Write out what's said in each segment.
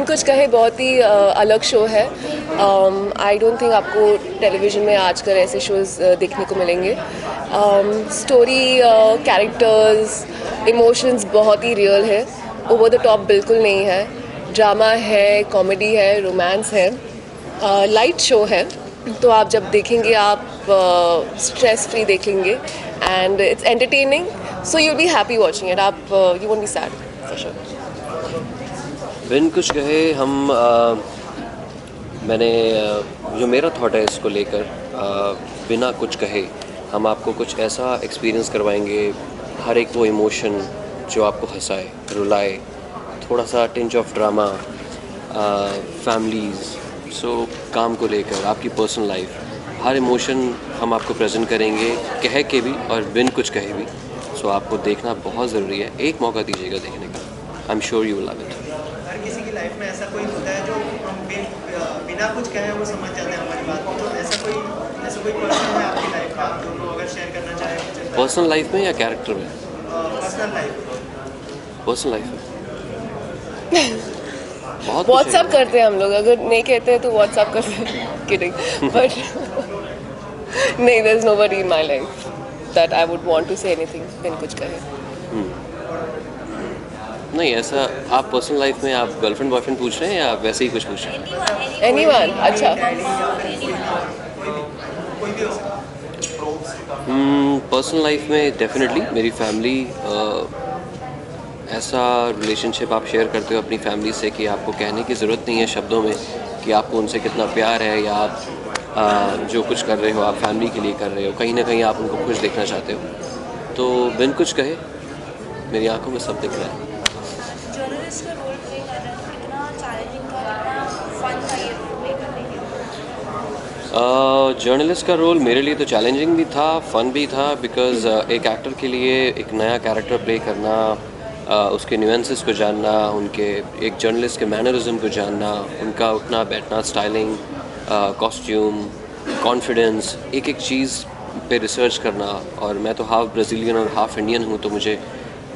कुछ कहे बहुत ही अलग शो है। आई डोंट थिंक आपको टेलीविज़न में आजकल ऐसे शोज़ देखने को मिलेंगे। स्टोरी, कैरेक्टर्स, इमोशंस बहुत ही रियल है, ओवर द टॉप बिल्कुल नहीं है। ड्रामा है, कॉमेडी है, रोमांस है, लाइट शो है। तो आप जब देखेंगे आप स्ट्रेस फ्री देखेंगे and it's entertaining, so you will be happy watching it. आप you won't be sad for sure. बिन कुछ कहे हम मैंने जो मेरा थॉट है इसको लेकर, बिना कुछ कहे हम आपको कुछ ऐसा एक्सपीरियंस करवाएंगे, हर एक वो इमोशन जो आपको हंसाए, रुलाए, थोड़ा सा टिंच ऑफ ड्रामा, फैमिलीज़, सो काम को लेकर आपकी पर्सनल लाइफ, हर इमोशन हम आपको प्रेजेंट करेंगे, कह के भी और बिन कुछ कहे भी। सो आपको देखना बहुत ज़रूरी है, एक मौका दीजिएगा देखने का। I am sure you will love it. हर किसी की लाइफ में ऐसा कोई होता है जो हम बिना कुछ कहे वो समझ जाते हैं हमारी बात को। तो ऐसा कोई पर्सन है आपकी लाइफ में, आप दोनों अगर शेयर करना चाहें? पर्सनल लाइफ में या कैरेक्टर में? Personal life. पर्सनल लाइफ में बहुत कुछ व्हाट्सअप है। करते हैं हम लोग, अगर नहीं कहते हैं तो व्हाट्सअप करते हैं। किडिंग, बट नहीं, there is nobody in my life that I would want to say anything बिन कुछ कहे। नहीं, ऐसा आप पर्सनल लाइफ में आप गर्लफ्रेंड बॉयफ्रेंड पूछ रहे हैं या वैसे ही कुछ पूछ रहे हैं? एनीवन, अच्छा। कोई भी हो सकता है। पर्सनल लाइफ में डेफिनेटली मेरी फैमिली, ऐसा रिलेशनशिप आप शेयर करते हो अपनी फैमिली से कि आपको कहने की ज़रूरत नहीं है शब्दों में कि आपको उनसे कितना प्यार है, या आप जो कुछ कर रहे हो आप फैमिली के लिए कर रहे हो, कहीं ना कहीं आप उनको खुश देखना चाहते हो। तो बिन कुछ कहे मेरी आंखों में सब दिख रहा है। जर्नलिस्ट का रोल प्ले कर रहे हैं, कितना चैलेंजिंग था, कितना फन था ये रोल प्ले करने के? जर्नलिस्ट का रोल मेरे लिए तो चैलेंजिंग भी था, फ़न भी था, बिकॉज़ एक एक्टर के लिए एक नया कैरेक्टर प्ले करना, उसके न्यूएंसेस को जानना, उनके एक जर्नलिस्ट के मैनरिज्म को जानना, उनका उठना बैठना, स्टाइलिंग, कॉस्ट्यूम, कॉन्फिडेंस, एक एक चीज़ पे रिसर्च करना। और मैं तो हाफ़ ब्राज़ीलियन और हाफ़ इंडियन हूँ, तो मुझे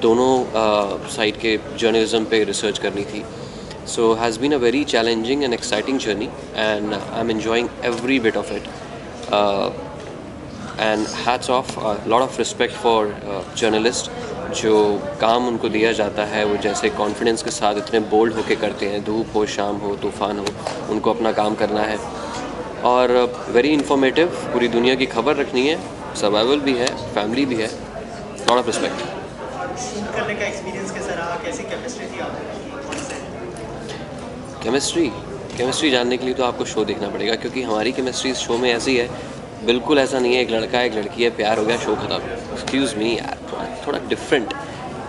दोनों साइड के जर्नलिज्म पे रिसर्च करनी थी। So has been a very challenging and exciting journey, and I am enjoying every bit of it, and hats off, lot of respect for journalist. जो काम उनको दिया जाता है वो जैसे कॉन्फिडेंस के साथ इतने बोल्ड होके करते हैं, धूप हो, शाम हो, तूफ़ान हो, उनको अपना काम करना है। और वेरी इन्फॉर्मेटिव, पूरी दुनिया की खबर रखनी है, सर्वाइवल भी है, फैमिली भी है, लॉट ऑफ रिस्पेक्ट। शूट करने का एक्सपीरियंस कैसा रहा? कैसी केमिस्ट्री थी आपकी? केमिस्ट्री जानने के लिए तो आपको शो देखना पड़ेगा, क्योंकि हमारी केमिस्ट्री इस शो में ऐसी है, बिल्कुल ऐसा नहीं है एक लड़का एक लड़की है, प्यार हो गया, शो खत्म। एक्सक्यूज़ मी यार, थोड़ा different,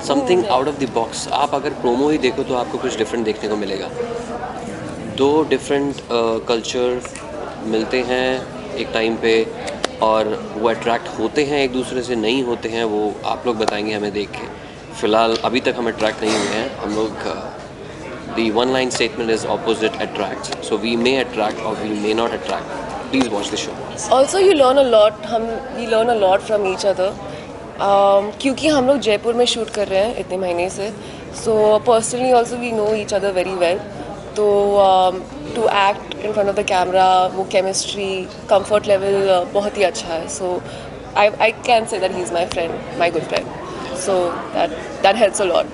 something out of the box. आप अगर प्रोमो ही देखो तो आपको कुछ डिफरेंट देखने को मिलेगा। दो डिफरेंट कल्चर मिलते हैं एक टाइम पे, और वो अट्रैक्ट होते हैं एक दूसरे से, नहीं होते हैं, वो आप लोग बताएंगे हमें देख के। फ़िलहाल अभी तक हम अट्रैक्ट नहीं हुए हैं हम लोग। The one line statement is opposite attract, so we may attract और we may not attract. Please watch the show. Also you learn a lot, we learn a lot from each other, क्योंकि हम लोग जयपुर में shoot कर रहे हैं इतने महीने से। So personally also we know each other very well. तो to act in front of the camera, वो केमिस्ट्री, कंफर्ट लेवल बहुत ही अच्छा है। So I can say that he is my friend, my good friend, so that helps a lot.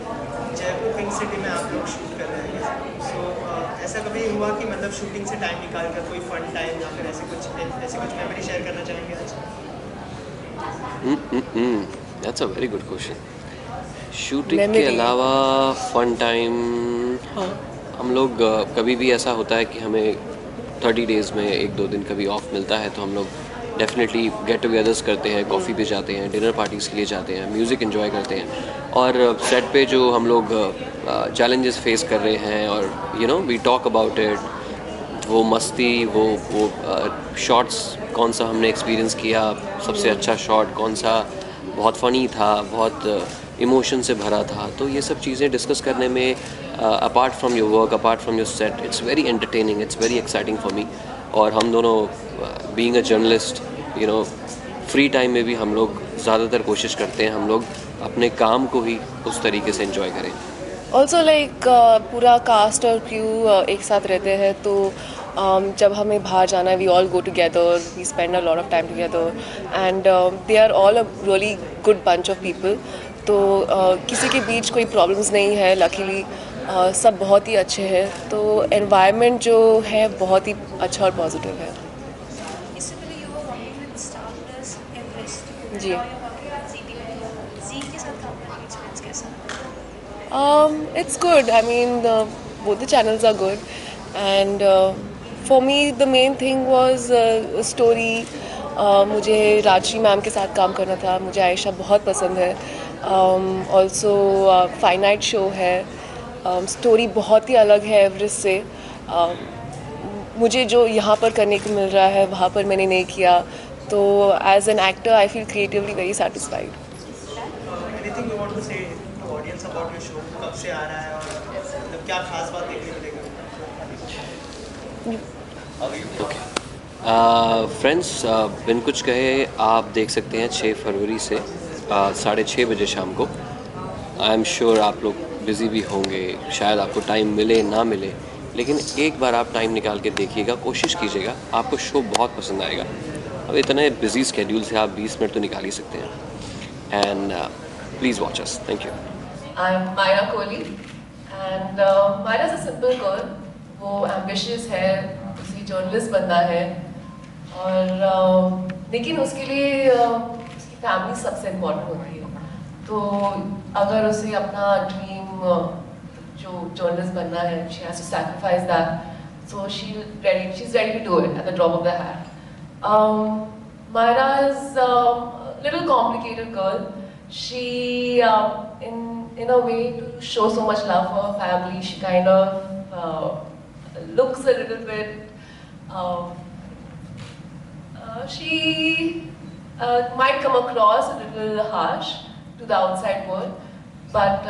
Jaipur pink city में आप लोग shoot कर रहे हैं, सो ऐसा कभी हुआ कि मतलब शूटिंग से टाइम निकाल कर कोई फन टाइम या फिर ऐसे कुछ मेमोरी शेयर करना चाहेंगे आज? That's a very good question. Shooting के Memory. अलावा फन टाइम, हम लोग कभी भी ऐसा होता है कि हमें 30 डेज़ में 1-2 दिन कभी ऑफ मिलता है, तो हम लोग डेफिनेटली गेट टुगेदर्स करते हैं, कॉफ़ी पे जाते हैं, डिनर पार्टीज़ के लिए जाते हैं, म्यूज़िक एंजॉय करते हैं। और सेट पे जो हम लोग चैलेंजेस फेस कर रहे हैं, और you know we talk about it, वो मस्ती, वो शॉट्स, कौन सा हमने एक्सपीरियंस किया, सबसे अच्छा शॉट कौन सा, बहुत फ़नी था, बहुत इमोशन से भरा था। तो ये सब चीज़ें डिस्कस करने में, apart from your work, apart from your set, it's very entertaining, it's very exciting for me. और हम दोनों being a journalist, you know, free time में भी हम लोग ज़्यादातर कोशिश करते हैं हम लोग अपने काम को ही उस तरीके से एंजॉय करें। ऑल्सो लाइक पूरा कास्ट और क्रू एक साथ रहते हैं, तो जब हमें बाहर जाना है we all go together, we spend a lot of time together and they are all a really good bunch of people. तो किसी के बीच कोई प्रॉब्लम्स नहीं है लकीली, सब बहुत ही अच्छे हैं, तो एनवायरनमेंट जो है बहुत ही अच्छा और पॉजिटिव है। इससे पहले you were working with Star Plus Everest, Zee. Now you are working with Zee TV. Zee के साथ काम करने का एक्सपीरियंस कैसा? It's good. I mean, both the channels are good, and for me, the main thing was story. मुझे Rajshree ma'am के साथ काम करना था, मुझे आयशा बहुत पसंद है। ऑल्सो फाइनाइट शो है, स्टोरी बहुत ही अलग है एवरेस्ट से। मुझे जो यहाँ पर करने को मिल रहा है वहाँ पर मैंने नहीं किया, तो as an actor I feel creatively very satisfied. Anything you want to say to audience about your show, कब से आ रहा है और मतलब क्या खास बात देखने को मिलेगा? फ्रेंड्स, बिन कुछ कहे आप देख सकते हैं 6 फरवरी से 6:30 बजे शाम को। आई एम श्योर आप लोग बिज़ी भी होंगे, शायद आपको टाइम मिले ना मिले, लेकिन एक बार आप टाइम निकाल के देखिएगा, कोशिश कीजिएगा, आपको शो बहुत पसंद आएगा। अब इतने बिजी स्केड्यूल से आप 20 मिनट तो निकाल ही सकते हैं। And please watch us. Thank you. I'm Myra Kohli, and Myra is a simple girl. वो ambitious है, उसे जर्नलिस्ट बनना है, और लेकिन उसके लिए उसकी फैमिली सबसे इम्पोर्टेंट होती है। तो अगर उसे अपना ड्रीम जो जर्नलिस्ट बनना है, she has to sacrifice that. So she's ready to do it at the drop of the hat. Myra is a little complicated girl. She, in a way, to show so much love for her family, she kind of looks a little bit. She might come across a little harsh to the outside world, but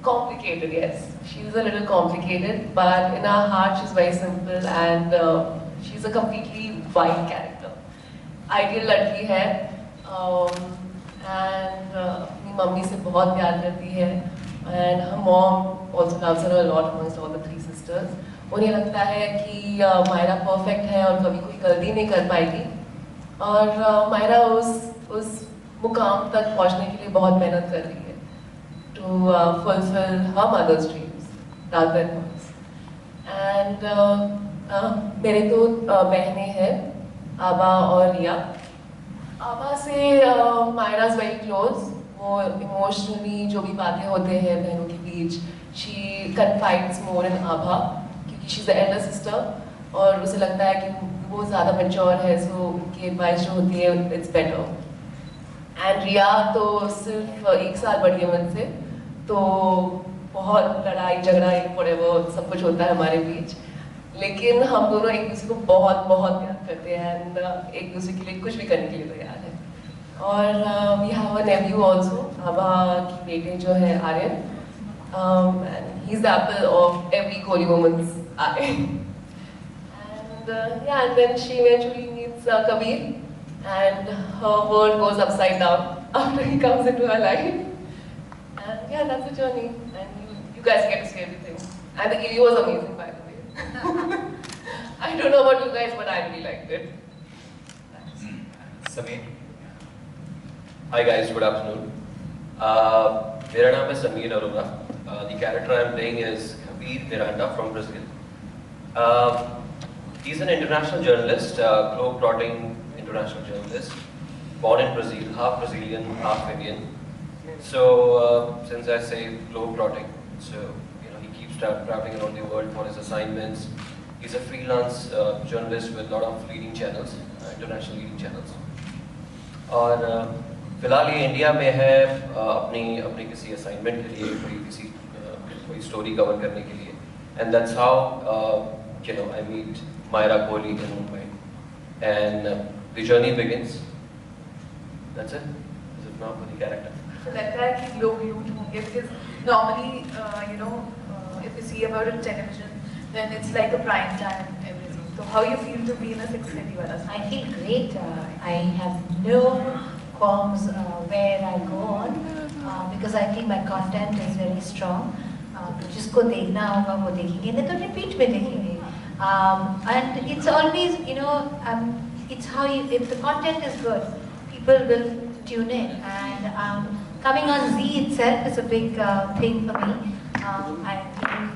complicated. Yes, she's a little complicated, but in her heart, she's very simple, and she's a completely white character. Ideal लड़की है, and अपनी mummy से बहुत प्यार करती है, and her mom also loves her a lot amongst all the 3 sisters. उन्हें लगता है कि मायरा परफेक्ट है और कभी कोई गलती नहीं कर पाएगी, और मायरा उस मुकाम तक पहुंचने के लिए बहुत मेहनत कर रही है to fulfill her mother's dreams rather than hers. And मेरे 2 बहनें हैं, आबा और रिया। आबा से मायरा इज वेरी क्लोज। वो इमोशनली जो भी बातें होते हैं बहनों के बीच, शी कन्फाइड्स मोर इन आभा, क्योंकि she is the Elder sister, और उसे लगता है कि वो ज़्यादा मैच्योर है, सो उनकी एडवाइस जो होती है इट्स बेटर। एंड रिया तो सिर्फ 1 साल बड़ी है मुझसे, तो बहुत लड़ाई झगड़ा व्हाटएवर सब कुछ होता है हमारे बीच, लेकिन हम दोनों एक दूसरे को बहुत बहुत प्यार करते हैं, एंड एक दूसरे के लिए कुछ भी करने के लिए तैयार है। और we have a nephew also, आबा की बेटे जो है Aryan, and he is the apple of every Kohli woman's eye. एंड yeah, and then she eventually meets Kabir, and her world goes upside down after he comes into her life. And yeah, that's the journey, and you guys get to see everything. And the Ili was amazing, by the way. I don't know about you guys, but I really liked it. Sameer. Hi guys, good afternoon. मेरा नाम है Sameer Arora. The character I'm playing is Kabir Miranda from Brazil. He's an international journalist, globe-trotting international journalist, born in Brazil, half Brazilian, half Indian. So since I say globe-trotting, so he keeps traveling around the world for his assignments. He's a freelance journalist with a lot of leading channels, international leading channels. और फिलहाल ये India में है अपनी किसी assignment के लिए, कोई स्टोरी कवर करने के लिए, and that's how I meet Myra Kohli in Mumbai, and the journey begins. That's it. Is it now for the character? So लगता है कि लोग ह्यूज होंगे, because normally if you see about it television, then it's like a prime time and everything. So how you feel to be in a 6:30 wala? I feel great. I have no qualms where I go on because I think my content is very strong. जिसको देखना होगा वो देखेंगे, नहीं तो repeat में देखेंगे. And it's always, it's how you, if the content is good, people will tune in. And coming on Z itself is a big thing for me. I feel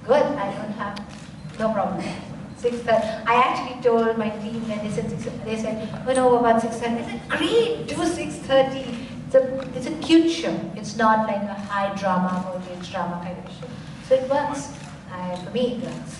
good. I don't have no problem. 6:30. I actually told my team when they said 6:30, they said, "Oh no, about 6:30." I said, "Great, do 6:30." It's a cute show. It's not like a high drama, mortgage drama kind of show. So it works. For me, it works.